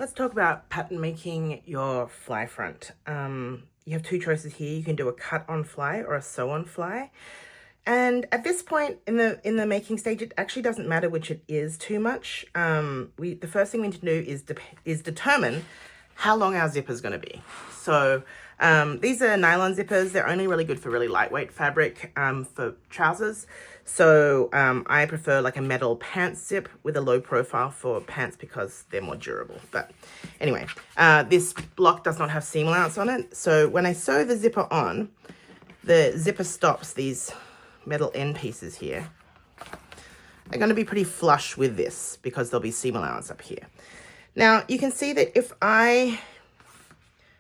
Let's talk about pattern making your fly front. You have two choices here. You can do a cut on fly or a sew on fly. And at this point in the making stage, it actually doesn't matter which it is too much. The first thing we need to do is determine how long our zipper is going to be. So these are nylon zippers. They're only really good for really lightweight fabric for trousers. So I prefer like a metal pants zip with a low profile for pants because they're more durable. But anyway, this block does not have seam allowance on it. So when I sew the zipper on, the zipper stops. These metal end pieces here are going to be pretty flush with this because there'll be seam allowance up here. Now you can see that if I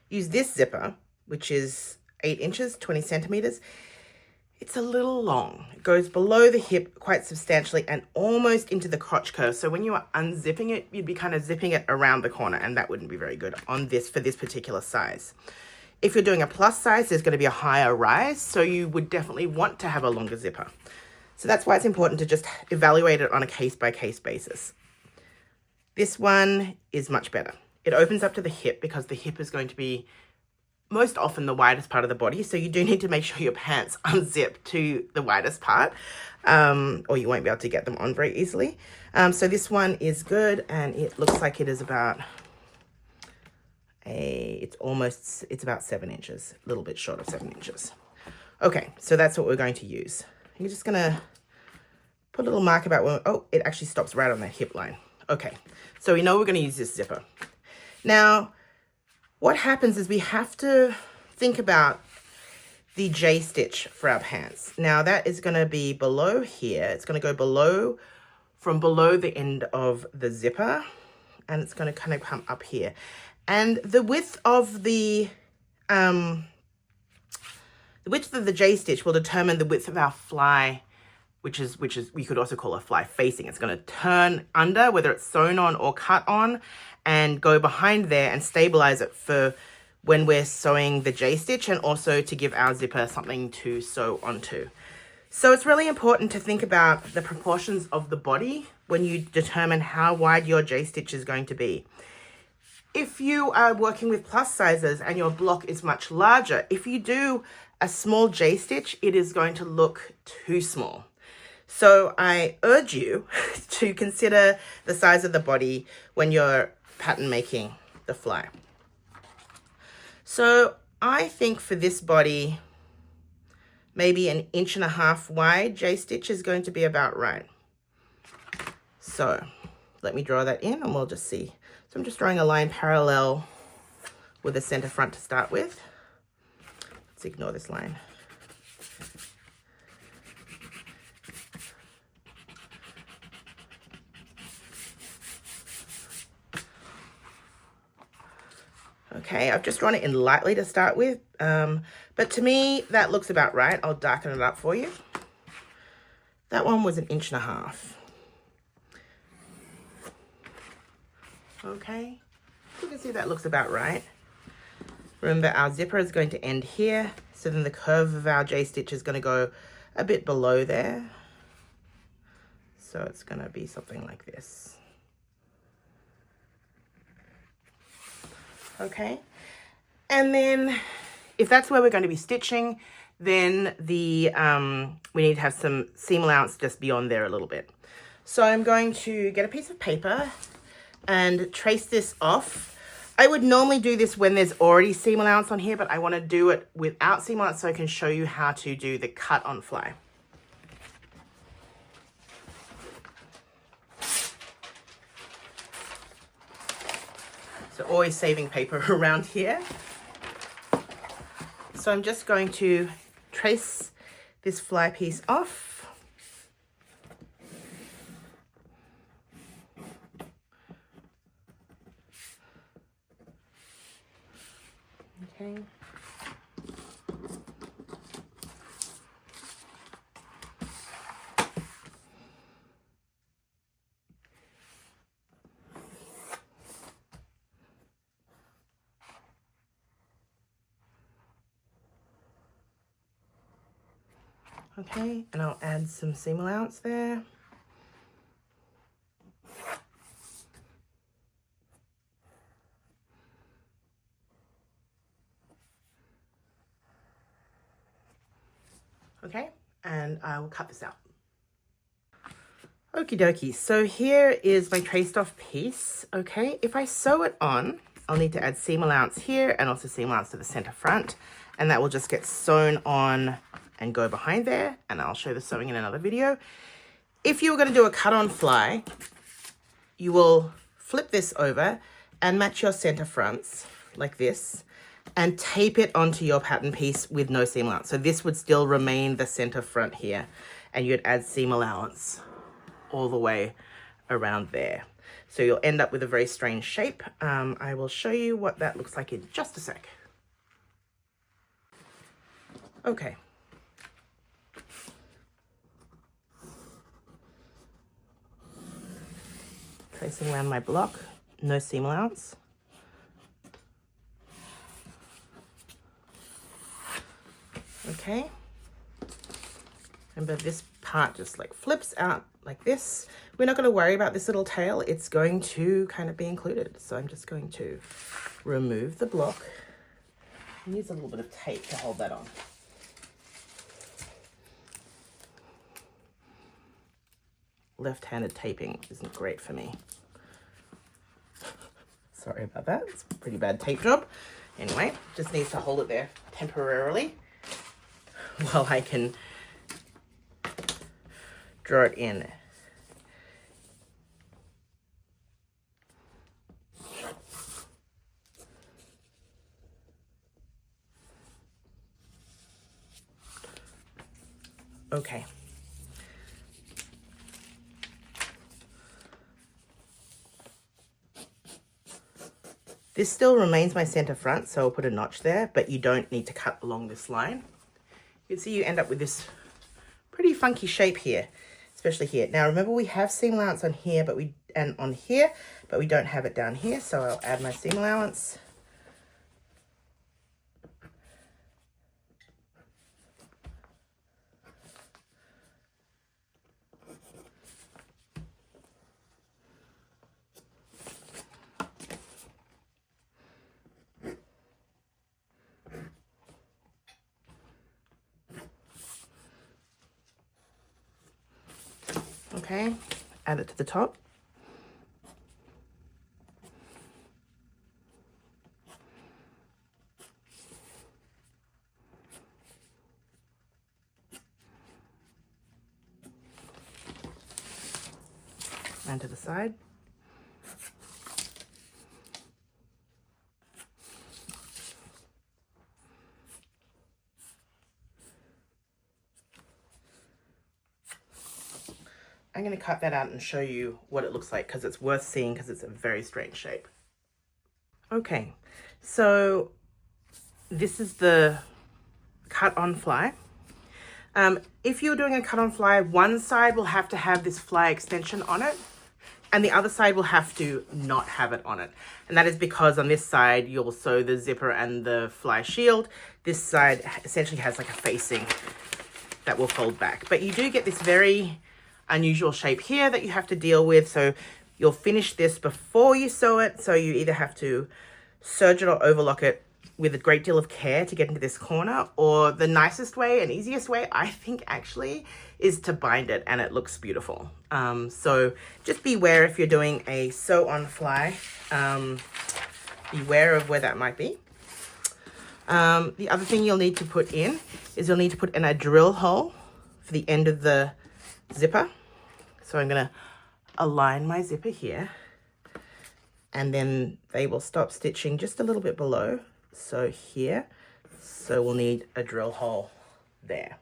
use this zipper, which is 8 inches, 20 centimeters, it's a little long. It goes below the hip quite substantially and almost into the crotch curve. So when you are unzipping it, you'd be kind of zipping it around the corner, and that wouldn't be very good on this for this particular size. If you're doing a plus size, there's going to be a higher rise, so you would definitely want to have a longer zipper. So that's why it's important to just evaluate it on a case-by-case basis. This one is much better. It opens up to the hip because the hip is going to be most often the widest part of the body, so you do need to make sure your pants unzip to the widest part, or you won't be able to get them on very easily. So this one is good, and it looks like it is about it's about 7 inches, a little bit short of 7 inches. Okay, so that's what we're going to use. You're just gonna put a little mark about when, oh, it actually stops right on that hip line. Okay, so we know we're gonna use this zipper. Now, what happens is we have to think about the J-stitch for our pants. Now that is gonna be below here. It's gonna go from below the end of the zipper, and it's gonna kind of come up here. And the width of the J-stitch will determine the width of our fly, which is we could also call a fly facing. It's going to turn under, whether it's sewn on or cut on, and go behind there and stabilize it for when we're sewing the J-stitch, and also to give our zipper something to sew onto. So it's really important to think about the proportions of the body when you determine how wide your J-stitch is going to be. If you are working with plus sizes and your block is much larger, if you do a small J-stitch, it is going to look too small. So I urge you to consider the size of the body when you're pattern making the fly. So I think for this body, maybe 1.5 inches wide J-stitch is going to be about right. So let me draw that in and we'll just see. So I'm just drawing a line parallel with the center front to start with. Let's ignore this line. Okay, I've just drawn it in lightly to start with, but to me, that looks about right. I'll darken it up for you. That one was 1.5 inches. Okay, you can see that looks about right. Remember, our zipper is going to end here, so then the curve of our J-stitch is going to go a bit below there. So it's going to be something like this. Okay, and then if that's where we're going to be stitching, then we need to have some seam allowance just beyond there a little bit. So I'm going to get a piece of paper and trace this off. I would normally do this when there's already seam allowance on here, but I want to do it without seam allowance so I can show you how to do the cut on fly. So always saving paper around here. So I'm just going to trace this fly piece off. Okay. Okay, and I'll add some seam allowance there. Okay, and I will cut this out. Okie dokie, so here is my traced off piece. Okay, if I sew it on, I'll need to add seam allowance here and also seam allowance to the center front, and that will just get sewn on and go behind there, and I'll show the sewing in another video. If you were going to do a cut on fly, you will flip this over and match your center fronts like this and tape it onto your pattern piece with no seam allowance. So this would still remain the center front here, and you'd add seam allowance all the way around there. So you'll end up with a very strange shape. I will show you what that looks like in just a sec. Okay. Tracing around my block, no seam allowance. Okay. Remember, this part just like flips out like this. We're not going to worry about this little tail. It's going to kind of be included. So I'm just going to remove the block and use a little bit of tape to hold that on. Left-handed taping isn't great for me. Sorry about that. It's a pretty bad tape job. Anyway, just needs to hold it there temporarily while I can draw it in. Okay. This still remains my center front, so I'll put a notch there, but you don't need to cut along this line. You can see you end up with this pretty funky shape here, especially here. Now remember, we have seam allowance on here, and on here, but we don't have it down here, so I'll add my seam allowance. Okay, add it to the top. And to the side. I'm going to cut that out and show you what it looks like, because it's worth seeing, because it's a very strange shape. Okay, so this is the cut on fly. If you're doing a cut on fly, one side will have to have this fly extension on it, and the other side will have to not have it on it. And that is because on this side, you'll sew the zipper and the fly shield. This side essentially has like a facing that will fold back. But you do get this very unusual shape here that you have to deal with. So you'll finish this before you sew it. So you either have to serge it or overlock it with a great deal of care to get into this corner, or the nicest way and easiest way, I think actually, is to bind it, and it looks beautiful. So just beware if you're doing a sew on fly, beware of where that might be. The other thing you'll need to put in is you'll need to put in a drill hole for the end of the zipper. So I'm going to align my zipper here, and then they will stop stitching just a little bit below. So here, so we'll need a drill hole there.